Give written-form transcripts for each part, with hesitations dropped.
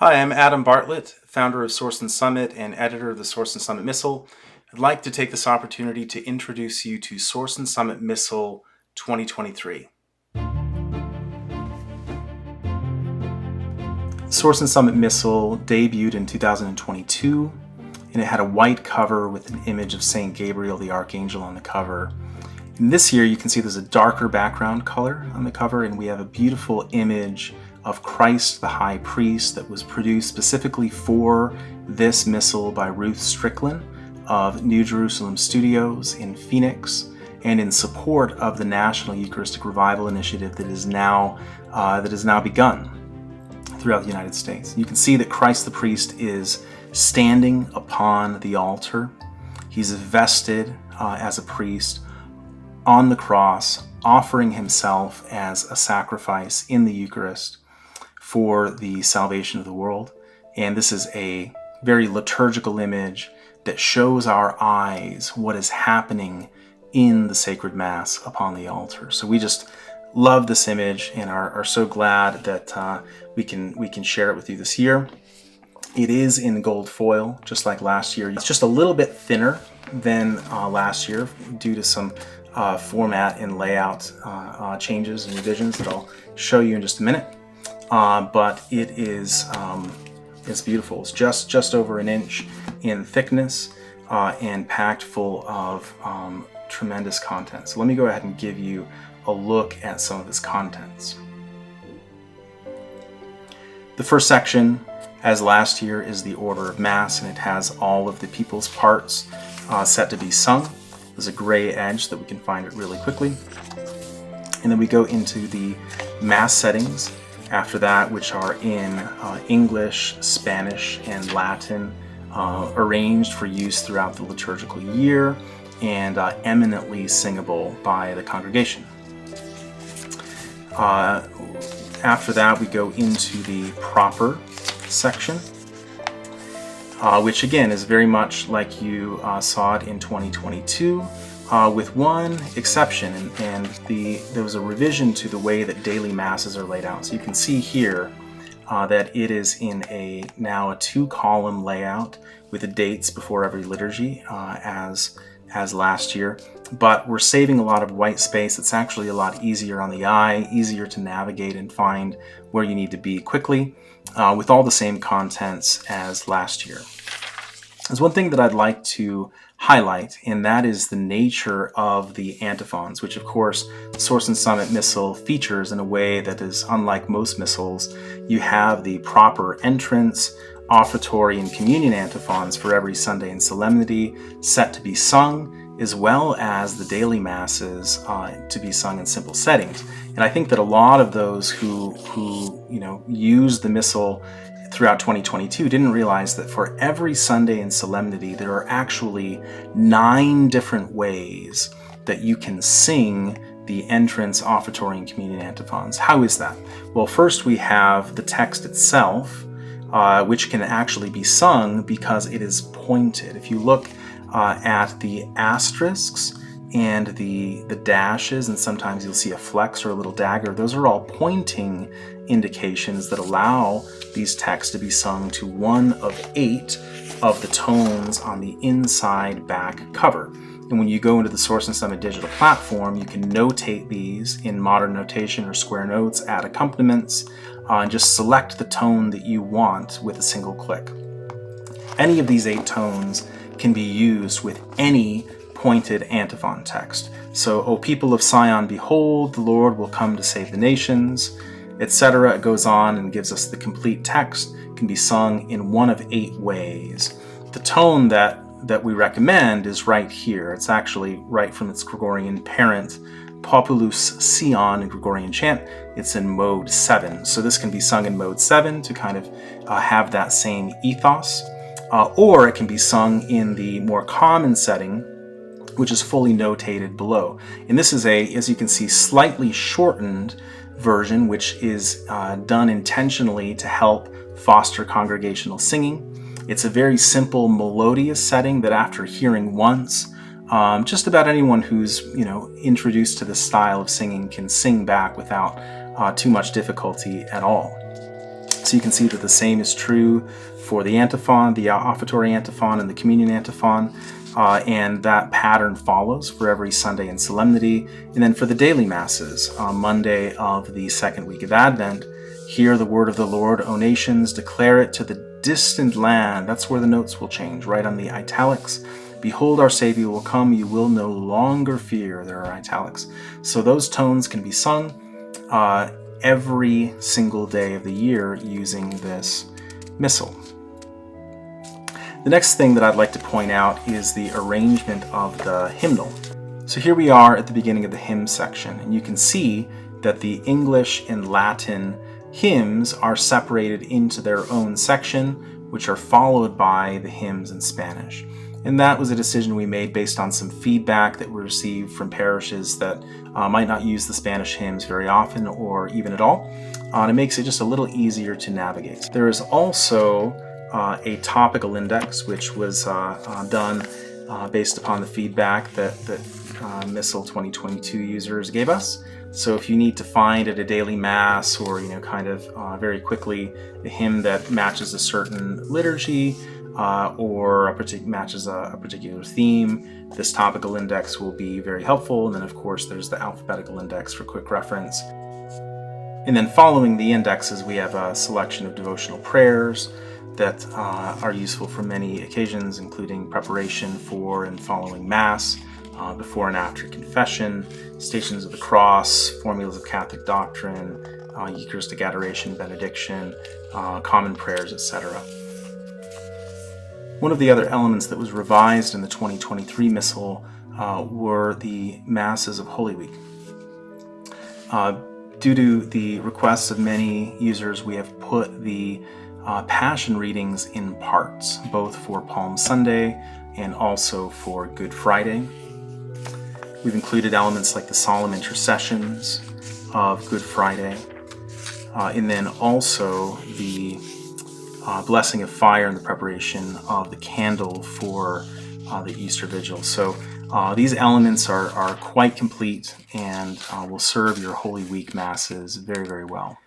Hi, I'm Adam Bartlett, founder of Source and Summit and editor of the Source and Summit Missal. I'd like to take this opportunity to introduce you to Source and Summit Missal 2023. Source and Summit Missal debuted in 2022, and it had a white cover with an image of St. Gabriel the Archangel on the cover. And this year you can see there's a darker background color on the cover, and we have a beautiful image of Christ the High Priest that was produced specifically for this missal by Ruth Strickland of New Jerusalem Studios in Phoenix, and in support of the National Eucharistic Revival Initiative that is now begun throughout the United States. You can see that Christ the Priest is standing upon the altar. He's vested as a priest on the cross, offering himself as a sacrifice in the Eucharist for the salvation of the world. And this is a very liturgical image that shows our eyes what is happening in the sacred Mass upon the altar. So we just love this image and are so glad that we can share it with you this year. It is in gold foil, just like last year. It's just a little bit thinner than last year due to some format and layout changes and revisions that I'll show you in just a minute. But it is it's beautiful. It's just over an inch in thickness and packed full of tremendous content. So let me go ahead and give you a look at some of its contents. The first section, as last year, is the order of Mass, and it has all of the people's parts set to be sung. There's a gray edge that we can find it really quickly. And then we go into the Mass settings after that, which are in English, Spanish, and Latin, arranged for use throughout the liturgical year and eminently singable by the congregation. After that, we go into the proper section, which again is very much like you saw it in 2022. With one exception, and there was a revision to the way that daily masses are laid out. So you can see here that it is in now a 2-column layout with the dates before every liturgy, as last year. But we're saving a lot of white space. It's actually a lot easier on the eye, easier to navigate and find where you need to be quickly, with all the same contents as last year. There's one thing that I'd like to highlight, and that is the nature of the antiphons, which of course Source and Summit Missal features in a way that is unlike most missals. You have the proper entrance, offertory, and communion antiphons for every Sunday and solemnity set to be sung, as well as the daily masses to be sung in simple settings. And I think that a lot of those who use the missal throughout 2022 didn't realize that for every Sunday and solemnity there are actually 9 different ways that you can sing the entrance, offertory, and communion antiphons. How is that? Well, first we have the text itself, which can actually be sung because it is pointed. If you look at the asterisks and the dashes, and sometimes you'll see a flex or a little dagger, those are all pointing indications that allow these texts to be sung to one of 8 of the tones on the inside back cover. And when you go into the Source and Summit digital platform, you can notate these in modern notation or square notes, add accompaniments, and just select the tone that you want with a single click. Any of these 8 tones can be used with any pointed antiphon text. So, O people of Sion, behold, the Lord will come to save the nations, etc. It goes on and gives us the complete text. It can be sung in one of 8 ways. The tone that we recommend is right here. It's actually right from its Gregorian parent, Populus Sion in Gregorian chant. It's in mode 7. So this can be sung in mode 7 to kind of have that same ethos. Or it can be sung in the more common setting, which is fully notated below. And this is as you can see, slightly shortened version, which is done intentionally to help foster congregational singing. It's a very simple, melodious setting that after hearing once, just about anyone who's introduced to this style of singing can sing back without too much difficulty at all. So you can see that the same is true for the antiphon, the offertory antiphon, and the communion antiphon. And that pattern follows for every Sunday in solemnity. And then for the daily masses, Monday of the second week of Advent, hear the word of the Lord, O nations, declare it to the distant land. That's where the notes will change, right on the italics. Behold, our Savior will come, you will no longer fear. There are italics. So those tones can be sung every single day of the year using this missal. The next thing that I'd like to point out is the arrangement of the hymnal. So here we are at the beginning of the hymn section, and you can see that the English and Latin hymns are separated into their own section, which are followed by the hymns in Spanish. And that was a decision we made based on some feedback that we received from parishes that might not use the Spanish hymns very often or even at all. And it makes it just a little easier to navigate. There is also a topical index, which was done based upon the feedback that Missal 2022 users gave us. So if you need to find at a daily mass or very quickly a hymn that matches a certain liturgy or matches a particular theme, this topical index will be very helpful. And then of course there's the alphabetical index for quick reference. And then following the indexes, we have a selection of devotional prayers that are useful for many occasions, including preparation for and following Mass, before and after confession, Stations of the Cross, formulas of Catholic doctrine, Eucharistic adoration, benediction, common prayers, etc. One of the other elements that was revised in the 2023 Missal were the Masses of Holy Week. Due to the requests of many users, we have put the Passion readings in parts, both for Palm Sunday and also for Good Friday. We've included elements like the solemn intercessions of Good Friday, and then also the blessing of fire and the preparation of the candle for the Easter Vigil. So these elements are quite complete and will serve your Holy Week Masses very, very well.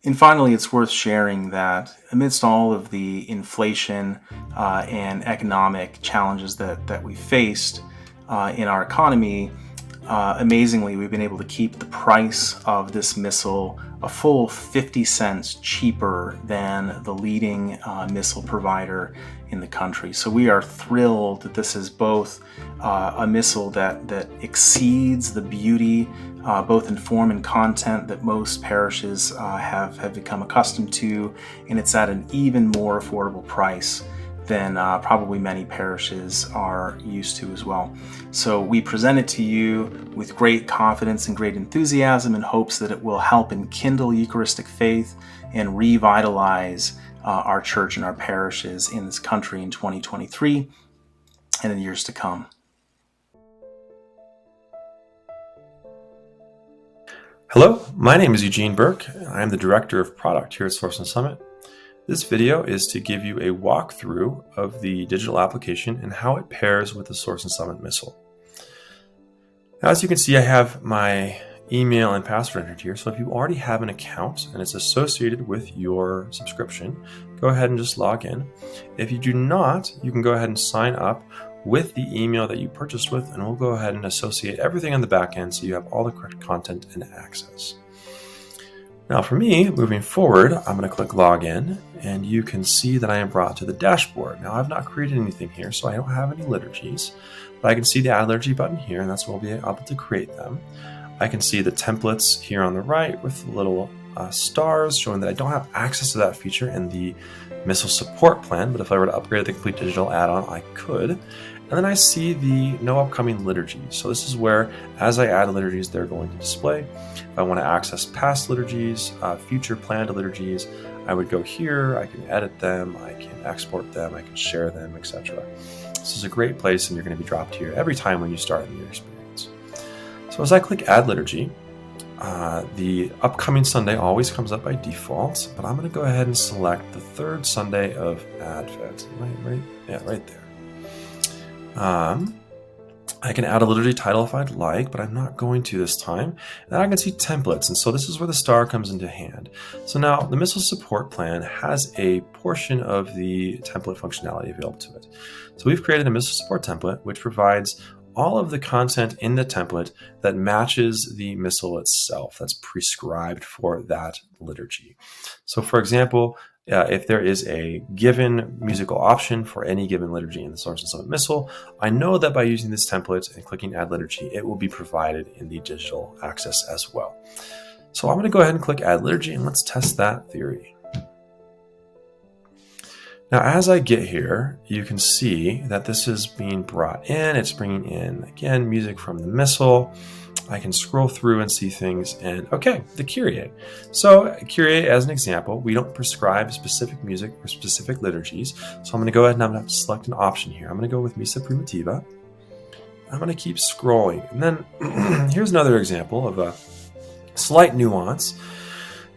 And finally, it's worth sharing that amidst all of the inflation and economic challenges that we faced in our economy, amazingly, we've been able to keep the price of this missal a full 50 cents cheaper than the leading missal provider in the country. So we are thrilled that this is both a missal that exceeds the beauty, both in form and content, that most parishes have become accustomed to, and it's at an even more affordable price than probably many parishes are used to as well. So we present it to you with great confidence and great enthusiasm in hopes that it will help enkindle Eucharistic faith and revitalize our church and our parishes in this country in 2023 and in years to come. Hello, my name is Eugene Burke. I am the Director of Product here at Source and Summit. This video is to give you a walkthrough of the digital application and how it pairs with the Source and Summit Missal. Now, as you can see, I have my email and password entered here. So if you already have an account and it's associated with your subscription, go ahead and just log in. If you do not, you can go ahead and sign up with the email that you purchased with, and we'll go ahead and associate everything on the back end so you have all the correct content and access. Now for me, moving forward, I'm going to click Login, and you can see that I am brought to the dashboard. Now I've not created anything here, so I don't have any liturgies, but I can see the Add Liturgy button here, and that's where we'll be able to create them. I can see the templates here on the right with little stars showing that I don't have access to that feature in the Missal support plan, but if I were to upgrade the Complete Digital add-on, I could. And then I see the No Upcoming Liturgies. So this is where, as I add liturgies, they're going to display. If I want to access past liturgies, future planned liturgies, I would go here, I can edit them, I can export them, I can share them, etc. This is a great place, and you're going to be dropped here every time when you start a new experience. So as I click Add Liturgy, the upcoming Sunday always comes up by default, but I'm going to go ahead and select the third Sunday of Advent. Right there. I can add a liturgy title if I'd like, but I'm not going to this time. And then I can see templates, and so this is where the star comes into hand. So now the Missal support plan has a portion of the template functionality available to it. So we've created a Missal support template, which provides all of the content in the template that matches the Missal itself, that's prescribed for that liturgy. So for example, if there is a given musical option for any given liturgy in the Source and Summit Missal, I know that by using this template and clicking Add Liturgy, it will be provided in the digital access as well. So I'm going to go ahead and click Add Liturgy, and let's test that theory. Now, as I get here, you can see that this is being brought in. It's bringing in, again, music from the Missal. I can scroll through and see things, and okay, the Kyrie. So Kyrie, as an example, we don't prescribe specific music for specific liturgies. So I'm going to go ahead and I'm going to have to select an option here. I'm going to go with Missa Primitiva. I'm going to keep scrolling. And then here's another example of a slight nuance.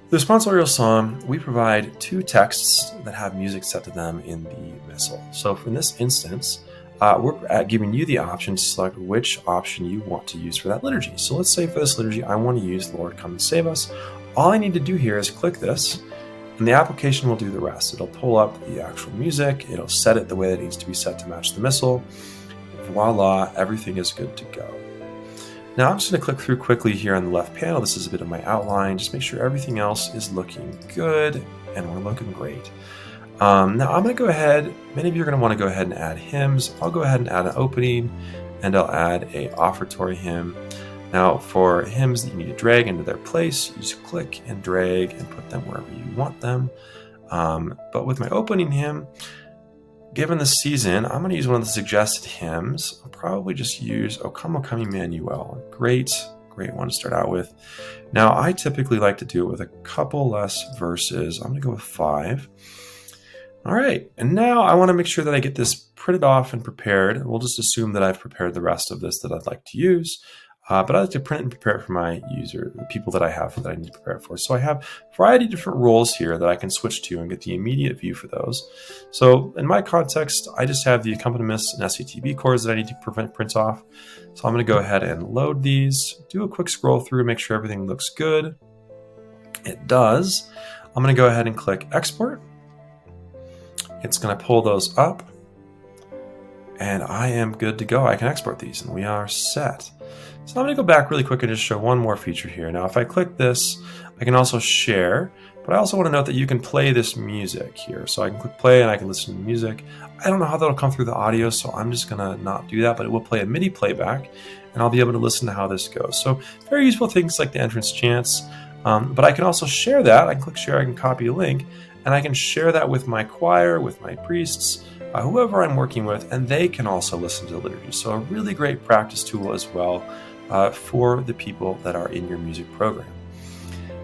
The responsorial psalm, we provide two texts that have music set to them in the Missal. So in this instance, we're giving you the option to select which option you want to use for that liturgy. So let's say for this liturgy, I want to use Lord Come and Save Us. All I need to do here is click this, and the application will do the rest. It'll pull up the actual music. It'll set it the way that it needs to be set to match the Missal. Voila, everything is good to go. Now I'm just going to click through quickly here on the left panel. This is a bit of my outline. Just make sure everything else is looking good, and we're looking great. Now I'm going to go ahead, many of you are going to want to go ahead and add hymns. I'll go ahead and add an opening, and I'll add a offertory hymn. Now for hymns that you need to drag into their place, you just click and drag and put them wherever you want them. But with my opening hymn, given the season, I'm going to use one of the suggested hymns. I'll probably just use O Come, O Come, Emmanuel. Great one to start out with. Now, I typically like to do it with a couple less verses. I'm going to go with 5. All right, and now I want to make sure that I get this printed off and prepared. We'll just assume that I've prepared the rest of this that I'd like to use. But I like to print and prepare it for my user, the people that I have that I need to prepare it for. So I have a variety of different roles here that I can switch to and get the immediate view for those. So in my context, I just have the accompaniments and SCTB chords that I need to print off. So I'm going to go ahead and load these, do a quick scroll through, make sure everything looks good. It does. I'm going to go ahead and click Export. It's going to pull those up. And I am good to go. I can export these, and we are set. So I'm going to go back really quick and just show one more feature here. Now, if I click this, I can also share, but I also want to note that you can play this music here. So I can click play and I can listen to music. I don't know how that'll come through the audio, so I'm just going to not do that, but it will play a MIDI playback, and I'll be able to listen to how this goes. So very useful things like the entrance chants, but I can also share that. I can click share, I can copy a link, and I can share that with my choir, with my priests, whoever I'm working with, and they can also listen to the liturgy. So a really great practice tool as well for the people that are in your music program.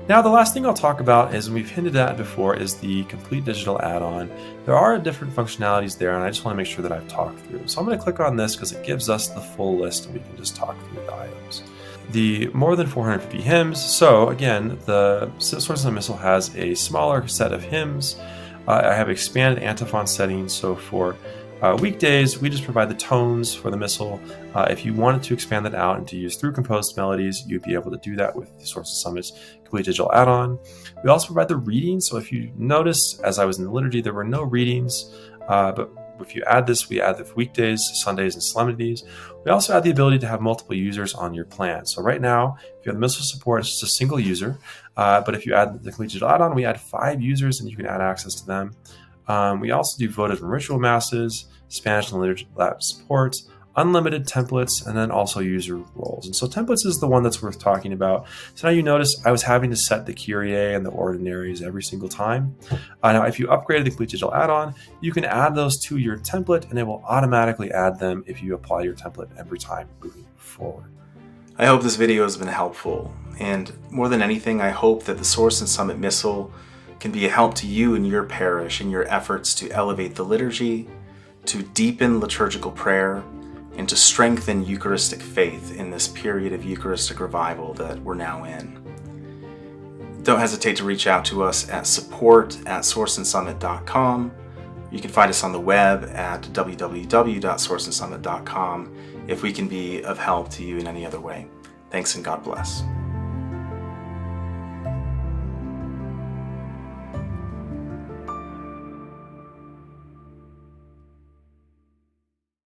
Now, the last thing I'll talk about is, and we've hinted at before, is the complete digital add-on. There are different functionalities there, and I just want to make sure that I've talked through. So I'm going to click on this because it gives us the full list, and we can just talk through the items. The more than 450 hymns. So again, the Source of the Missal has a smaller set of hymns. I have expanded antiphon settings, so for weekdays, we just provide the tones for the Missal. If you wanted to expand that out and to use through composed melodies, you'd be able to do that with the Source of Summit's complete digital add-on. We also provide the readings, so if you noticed, as I was in the liturgy, there were no readings, but if you add this, we add the weekdays, Sundays, and solemnities. We also add the ability to have multiple users on your plan. So right now, if you have the Missal support, it's just a single user. But if you add the complete digital add-on, we add 5 users, and you can add access to them. We also do votive and ritual masses, Spanish and liturgy lab support, unlimited templates, and then also user roles. And so templates is the one that's worth talking about. So now you notice I was having to set the Kyrie and the ordinaries every single time. Now, if you upgraded the complete digital add-on, you can add those to your template, and it will automatically add them if you apply your template every time moving forward. I hope this video has been helpful, and more than anything, I hope that the Source and Summit Missal can be a help to you and your parish in your efforts to elevate the liturgy, to deepen liturgical prayer, and to strengthen Eucharistic faith in this period of Eucharistic revival that we're now in. Don't hesitate to reach out to us at support@sourceandsummit.com. You can find us on the web at www.sourceandsummit.com, if we can be of help to you in any other way. Thanks and God bless.